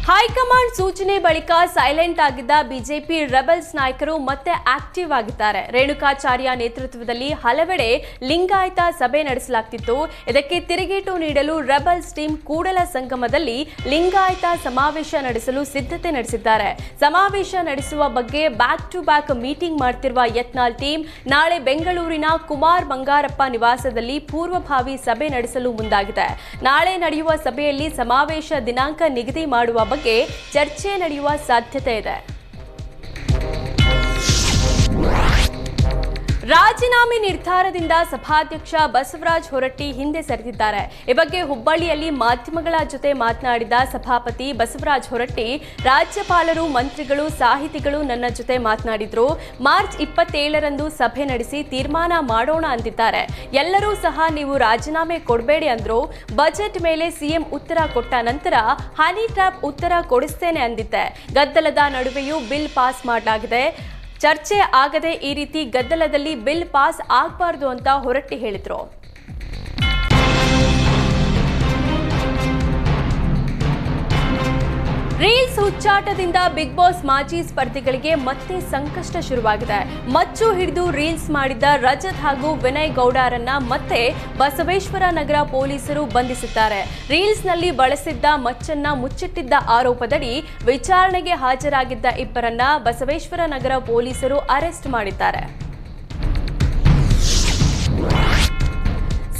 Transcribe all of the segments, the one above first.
High command ಸೂಚನೆ ಬಳಿಕ silent ಆಗಿದ್ದ ಬಿಜೆಪಿ ರೆಬೆಲ್ಸ್ ನಾಯಕರು ಮತ್ತೆ ಆಕ್ಟಿವ್ ಆಗಿದ್ದಾರೆ. ರೇಣುಕಾಚಾರ್ಯ ನೇತೃತ್ವದಲ್ಲಿ ಹಲವೆಡೆ ಲಿಂಗಾಯತ ಸಭೆ ನಡೆಸಲಾಗುತ್ತಿತ್ತು. ಇದಕ್ಕೆ ತಿರುಗೇಟು ನೀಡಲು ರೆಬೆಲ್ಸ್ ಟೀಮ್ ಕೂಡಲ ಸಂಗಮದಲ್ಲಿ ಲಿಂಗಾಯತ ಸಮಾವೇಶ ನಡೆಸಲು ಸಿದ್ಧತೆ ನಡೆಸಿದ್ದಾರೆ. ಸಮಾವೇಶ ನಡೆಸುವ ಬಗ್ಗೆ ಬ್ಯಾಕ್ ಟು ಬ್ಯಾಕ್ ಮೀಟಿಂಗ್ ಮಾಡ್ತಿರುವ ಯತ್ನಾಳ್ ಟೀಮ್ ನಾಳೆ ಬೆಂಗಳೂರಿನ ಕುಮಾರ್ ಬಂಗಾರಪ್ಪ ನಿವಾಸದಲ್ಲಿ ಪೂರ್ವಭಾವಿ ಸಭೆ ನಡೆಸಲು ಮುಂದಾಗಿದೆ. ನಾಳೆ ನಡೆಯುವ ಸಭೆಯಲ್ಲಿ ಸಮಾವೇಶ ದಿನಾಂಕ ನಿಗದಿ ಮಾಡುವ ಬಗ್ಗೆ ಚರ್ಚೆ ನಡೆಯುವ ಸಾಧ್ಯತೆ ಇದೆ. ರಾಜೀನಾಮೆ ನಿರ್ಧಾರದಿಂದ ಸಭಾಧ್ಯಕ್ಷ ಬಸವರಾಜ ಹೊರಟ್ಟಿ ಹಿಂದೆ ಸರಿದಿದ್ದಾರೆ. ಈ ಬಗ್ಗೆ ಹುಬ್ಬಳ್ಳಿಯಲ್ಲಿ ಮಾಧ್ಯಮಗಳ ಜೊತೆ ಮಾತನಾಡಿದ ಸಭಾಪತಿ ಬಸವರಾಜ ಹೊರಟ್ಟಿ, ರಾಜ್ಯಪಾಲರು, ಮಂತ್ರಿಗಳು, ಸಾಹಿತಿಗಳು ನನ್ನ ಜೊತೆ ಮಾತನಾಡಿದ್ರು. ಮಾರ್ಚ್ 27ರಂದು ಸಭೆ ನಡೆಸಿ ತೀರ್ಮಾನ ಮಾಡೋಣ ಅಂದಿದ್ದಾರೆ. ಎಲ್ಲರೂ ಸಹ ನೀವು ರಾಜೀನಾಮೆ ಕೊಡಬೇಡಿ ಅಂದ್ರು. ಬಜೆಟ್ ಮೇಲೆ ಸಿಎಂ ಉತ್ತರ ಕೊಟ್ಟ ನಂತರ ಹನಿ ಟ್ರ್ಯಾಪ್ ಉತ್ತರ ಕೊಡಿಸ್ತೇನೆ ಅಂದಿದ್ದೆ. ಗದ್ದಲದ ನಡುವೆಯೂ ಬಿಲ್ ಪಾಸ್ ಮಾಡಲಾಗಿದೆ. ಚರ್ಚೆ ಆಗದೆ ಈ ರೀತಿ ಗದ್ದಲದಲ್ಲಿ ಬಿಲ್ ಪಾಸ್ ಆಗಬಾರದು ಅಂತ ಹೊರಟ್ಟಿ ಹೇಳಿದ್ರು. ರೀಲ್ಸ್ ಹುಚ್ಚಾಟದಿಂದ ಬಿಗ್ ಬಾಸ್ ಮಾಜಿ ಸ್ಪರ್ಧಿಗಳಿಗೆ ಮತ್ತೆ ಸಂಕಷ್ಟ ಶುರುವಾಗಿದೆ. ಮಚ್ಚು ಹಿಡಿದು ರೀಲ್ಸ್ ಮಾಡಿದ್ದ ರಜತ್ ಹಾಗೂ ವಿನಯ್ ಗೌಡರನ್ನ ಮತ್ತೆ ಬಸವೇಶ್ವರ ನಗರ ಪೊಲೀಸರು ಬಂಧಿಸಿದ್ದಾರೆ. ರೀಲ್ಸ್ನಲ್ಲಿ ಬಳಸಿದ್ದ ಮಚ್ಚನ್ನ ಮುಚ್ಚಿಟ್ಟಿದ್ದ ಆರೋಪದಡಿ ವಿಚಾರಣೆಗೆ ಹಾಜರಾಗಿದ್ದ ಇಬ್ಬರನ್ನ ಬಸವೇಶ್ವರ ನಗರ ಪೊಲೀಸರು ಅರೆಸ್ಟ್ ಮಾಡಿದ್ದಾರೆ.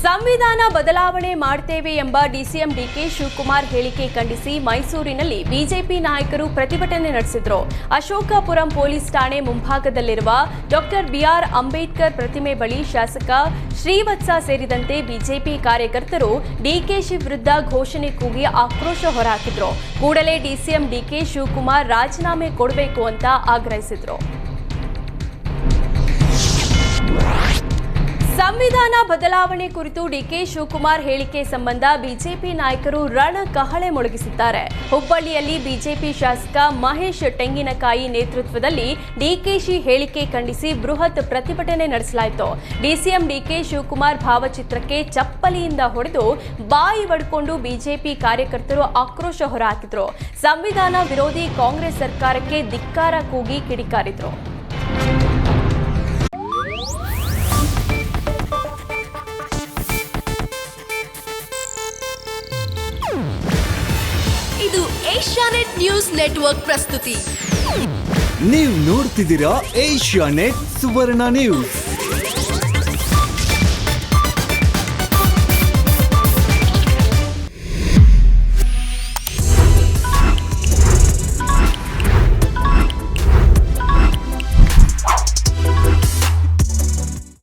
ಸಂವಿಧಾನ ಬದಲಾವಣೆ ಮಾಡ್ತೇವೆ ಎಂಬ ಡಿಸಿಎಂ ಡಿಕೆ ಶಿವಕುಮಾರ್ ಹೇಳಿಕೆ ಖಂಡಿಸಿ ಮೈಸೂರಿನಲ್ಲಿ ಬಿಜೆಪಿ ನಾಯಕರು ಪ್ರತಿಭಟನೆ ನಡೆಸಿದರು. ಅಶೋಕಪುರಂ ಪೊಲೀಸ್ ಠಾಣೆ ಮುಂಭಾಗದಲ್ಲಿರುವ ಡಾಕ್ಟರ್ ಬಿಆರ್ ಅಂಬೇಡ್ಕರ್ ಪ್ರತಿಮೆ ಬಳಿ ಶಾಸಕ ಶ್ರೀವತ್ಸ ಸೇರಿದಂತೆ ಬಿಜೆಪಿ ಕಾರ್ಯಕರ್ತರು ಡಿಕೆಶಿ ವಿರುದ್ಧ ಘೋಷಣೆ ಕೂಗಿ ಆಕ್ರೋಶ ಹೊರಹಾಕಿದ್ರು. ಕೂಡಲೇ ಡಿಸಿಎಂ ಡಿಕೆ ಶಿವಕುಮಾರ್ ರಾಜೀನಾಮೆ ಕೊಡಬೇಕು ಅಂತ ಆಗ್ರಹಿಸಿದ್ರು. ಸಂವಿಧಾನ ಬದಲಾವಣೆ ಕುರಿತು ಡಿಕೆ ಶಿವಕುಮಾರ್ ಹೇಳಿಕೆ ಸಂಬಂಧ ಬಿಜೆಪಿ ನಾಯಕರು ರಣಕಹಳೆ ಮೊಳಗಿಸಿದ್ದಾರೆ. ಹುಬ್ಬಳ್ಳಿಯಲ್ಲಿ ಬಿಜೆಪಿ ಶಾಸಕ ಮಹೇಶ್ ತೆಂಗಿನಕಾಯಿ ನೇತೃತ್ವದಲ್ಲಿ ಡಿಕೆಶಿ ಹೇಳಿಕೆ ಖಂಡಿಸಿ ಬೃಹತ್ ಪ್ರತಿಭಟನೆ ನಡೆಸಲಾಯಿತು. ಡಿಸಿಎಂ ಡಿಕೆ ಶಿವಕುಮಾರ್ ಭಾವಚಿತ್ರಕ್ಕೆ ಚಪ್ಪಲಿಯಿಂದ ಹೊಡೆದು ಬಾಯಿ ಬಡ್ಕೊಂಡು ಬಿಜೆಪಿ ಕಾರ್ಯಕರ್ತರು ಆಕ್ರೋಶ ಹೊರಹಾಕಿದ್ರು. ಸಂವಿಧಾನ ವಿರೋಧಿ ಕಾಂಗ್ರೆಸ್ ಸರ್ಕಾರಕ್ಕೆ ಧಿಕ್ಕಾರ ಕೂಗಿ ಕಿಡಿಕಾರಿದ್ರು. ಇದು ಏಷ್ಯಾನೆಟ್ ನ್ಯೂಸ್ ನೆಟ್ವರ್ಕ್ ಪ್ರಸ್ತುತಿ. ನೀವು ನೋಡ್ತಿದ್ದೀರಾ ಏಷ್ಯಾನೆಟ್ ಸುವರ್ಣ ನ್ಯೂಸ್.